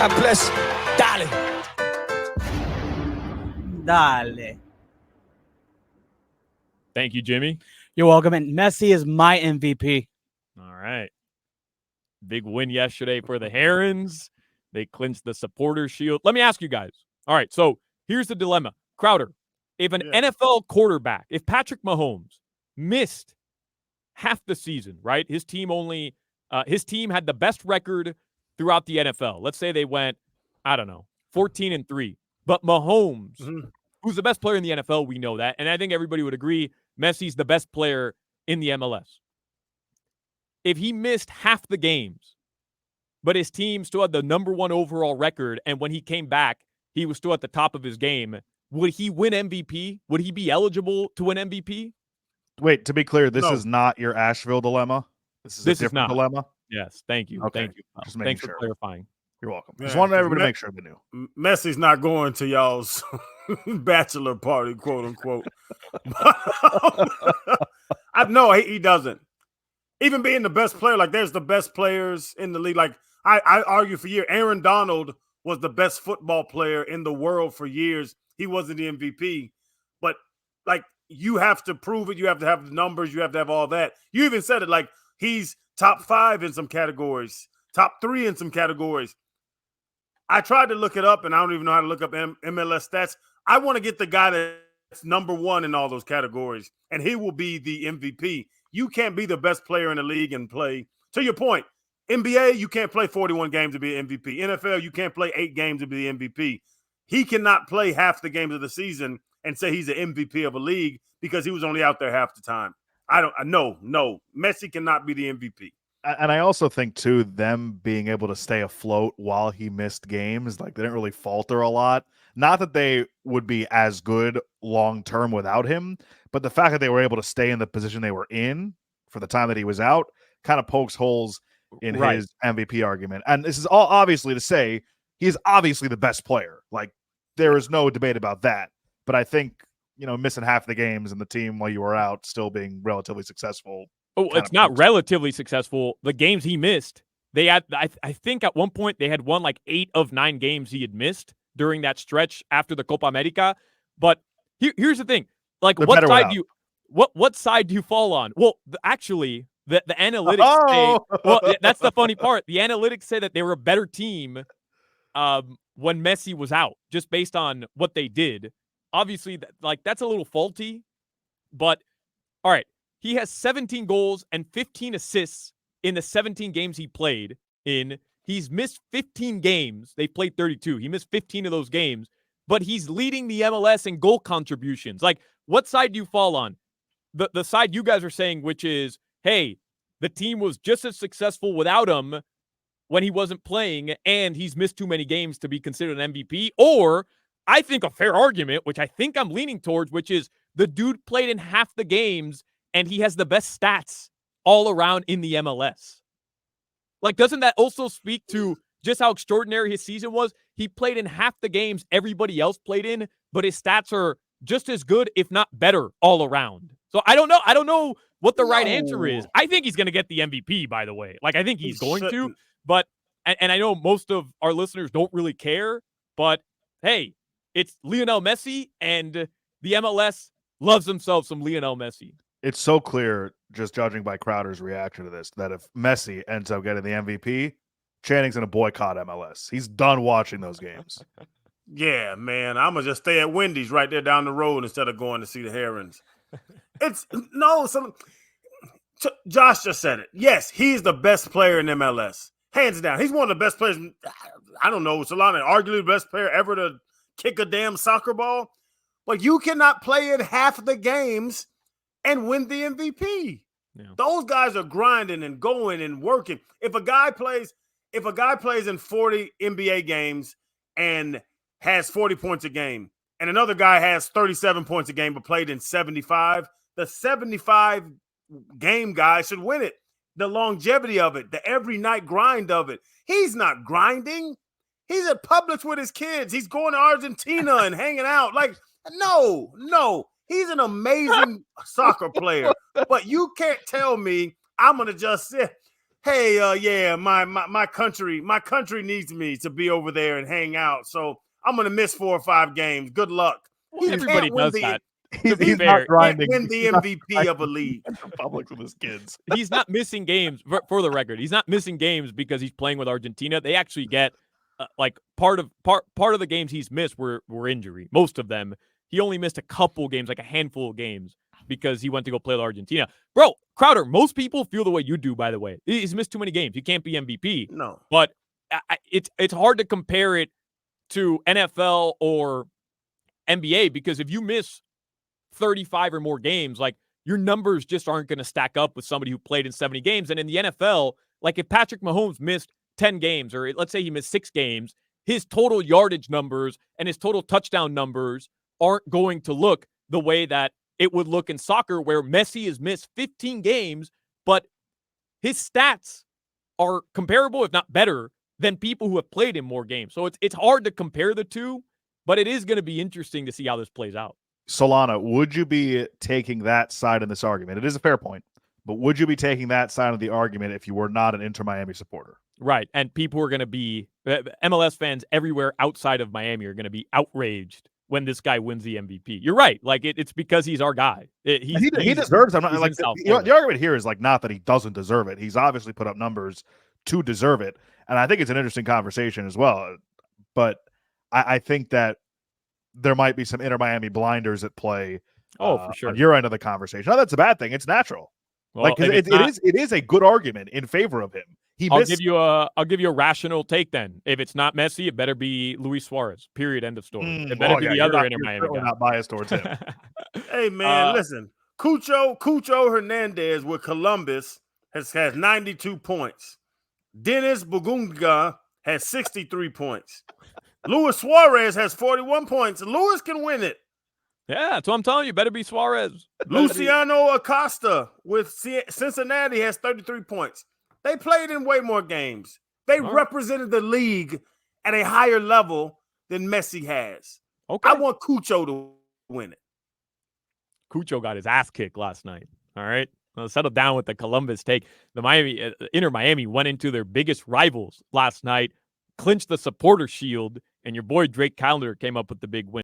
God bless. Dale. Dale. Thank you, Jimmy. You're welcome. And Messi is my MVP. All right. Big win yesterday for the Herons. They clinched the supporter shield. Let me ask you guys. All right, so here's the dilemma. Crowder, if an NFL quarterback, if Patrick Mahomes missed half the season, right? His team had the best record throughout the NFL. Let's say they went, 14-3. But Mahomes, who's the best player in the NFL, we know that. And I think everybody would agree Messi's the best player in the MLS. If he missed half the games, but his team still had the number 1 overall record, and when he came back, he was still at the top of his game, would he win MVP? Would he be eligible to win MVP? Wait, to be clear, this is not your Asheville dilemma? This is a different dilemma? Yes, thank you. Okay. Thank you. Just Thanks sure. for clarifying. You're welcome. Yeah, Just wanted everybody to make sure they knew. Messi's not going to y'all's bachelor party, quote unquote. No, he doesn't. Even being the best player, like there's the best players in the league. Like I argue for years, Aaron Donald was the best football player in the world for years. He wasn't the MVP, but like you have to prove it. You have to have the numbers. You have to have all that. You even said it like he's top 5 in some categories, top 3 in some categories. I tried to look it up, and I don't even know how to look up MLS stats. I want to get the guy that's number 1 in all those categories, and he will be the MVP. You can't be the best player in the league and play. To your point, NBA, you can't play 41 games to be an MVP. NFL, you can't play 8 games to be the MVP. He cannot play half the games of the season and say he's an MVP of a league because he was only out there half the time. No. Messi cannot be the MVP. And I also think, too, them being able to stay afloat while he missed games, like they didn't really falter a lot. Not that they would be as good long-term without him, but the fact that they were able to stay in the position they were in for the time that he was out kind of pokes holes in his MVP argument. And this is all obviously to say he's obviously the best player. Like, there is no debate about that. But I think, missing half the games and the team while you were out still being relatively successful. Oh, it's not relatively successful. The games he missed, they had, I think at one point they had won like 8 of 9 games he had missed during that stretch after the Copa America. But here's the thing. Like, what side do you fall on? Well, actually, the analytics say, well, that's the funny part. The analytics say that they were a better team when Messi was out, just based on what they did. Obviously, that's a little faulty, but all right. He has 17 goals and 15 assists in the 17 games he played in. He's missed 15 games. They played 32. He missed 15 of those games, but he's leading the MLS in goal contributions. Like, what side do you fall on? The side you guys are saying, which is, hey, the team was just as successful without him when he wasn't playing, and he's missed too many games to be considered an MVP. Or I think a fair argument, which I think I'm leaning towards, which is the dude played in half the games and he has the best stats all around in the MLS. Like, doesn't that also speak to just how extraordinary his season was? He played in half the games everybody else played in, but his stats are just as good, if not better, all around. So I don't know. I don't know what the right answer is. I think he's going to get the MVP, by the way. Like, I think he's going to. But, and I know most of our listeners don't really care, but hey, it's Lionel Messi, and the MLS loves themselves some Lionel Messi. It's so clear, just judging by Crowder's reaction to this, that if Messi ends up getting the MVP, Channing's going to boycott MLS. He's done watching those games. Yeah, man. I'm going to just stay at Wendy's right there down the road instead of going to see the Herons. Josh just said it. Yes, he's the best player in MLS. Hands down. He's one of the best players. I don't know. Solana, arguably the best player ever to kick a damn soccer ball. But you cannot play in half the games and win the MVP. Yeah. Those guys are grinding and going and working. If a guy plays in 40 NBA games and has 40 points a game, and another guy has 37 points a game but played in 75, the 75 game guy should win it. The longevity of it, the every night grind of it. He's not grinding. He's at Publix with his kids. He's going to Argentina and hanging out. Like, no. He's an amazing soccer player. But you can't tell me I'm going to just sit. hey, yeah, my country needs me to be over there and hang out. So I'm gonna miss 4 or 5 games. Good luck. Well, He everybody can't win does that. He's, be he's fair, not Can't grinding. win the He's not MVP of a grinding league. in Republic with his kids. He's not missing games for the record. He's not missing games because he's playing with Argentina. They actually get like part of the games he's missed were injury. Most of them. He only missed a couple games, like a handful of games, because he went to go play with Argentina. Bro, Crowder, most people feel the way you do, by the way. He's missed too many games. He can't be MVP. No. But it's hard to compare it to NFL or NBA because if you miss 35 or more games, like your numbers just aren't going to stack up with somebody who played in 70 games. And in the NFL, like if Patrick Mahomes missed 10 games, or let's say he missed 6 games, his total yardage numbers and his total touchdown numbers aren't going to look the way that it would look in soccer, where Messi has missed 15 games, but his stats are comparable, if not better, than people who have played in more games. So it's hard to compare the two, but it is going to be interesting to see how this plays out. Solana, would you be taking that side in this argument? It is a fair point, but would you be taking that side of the argument if you were not an Inter Miami supporter? Right. And people are going to be, MLS fans everywhere outside of Miami are going to be outraged when this guy wins the MVP. You're right. Like it's because he's our guy. He deserves it. I'm not he's like in the argument here is like not that he doesn't deserve it. He's obviously put up numbers to deserve it. And I think it's an interesting conversation as well. But I think that there might be some Inter Miami blinders at play. For sure. On your end of the conversation. No, that's a bad thing. It's natural. Well, like it is a good argument in favor of him. I'll give you a rational take then. If it's not Messi, it better be Luis Suarez. Period. End of story. It better be the other Inter Miami guy. Not biased towards him. Hey man, listen. Cucho Hernandez with Columbus has 92 points. Dennis Bugunga has 63 points. Luis Suarez has 41 points. Luis can win it. Yeah, that's what I'm telling you. Better be Suarez. Luciano Acosta with Cincinnati has 33 points. They played in way more games. They represented the league at a higher level than Messi has. Okay. I want Cucho to win it. Cucho got his ass kicked last night. All right. Well, settle down with the Columbus take. The Inter Miami went into their biggest rivals last night, clinched the supporter shield, and your boy Drake Callender came up with the big win.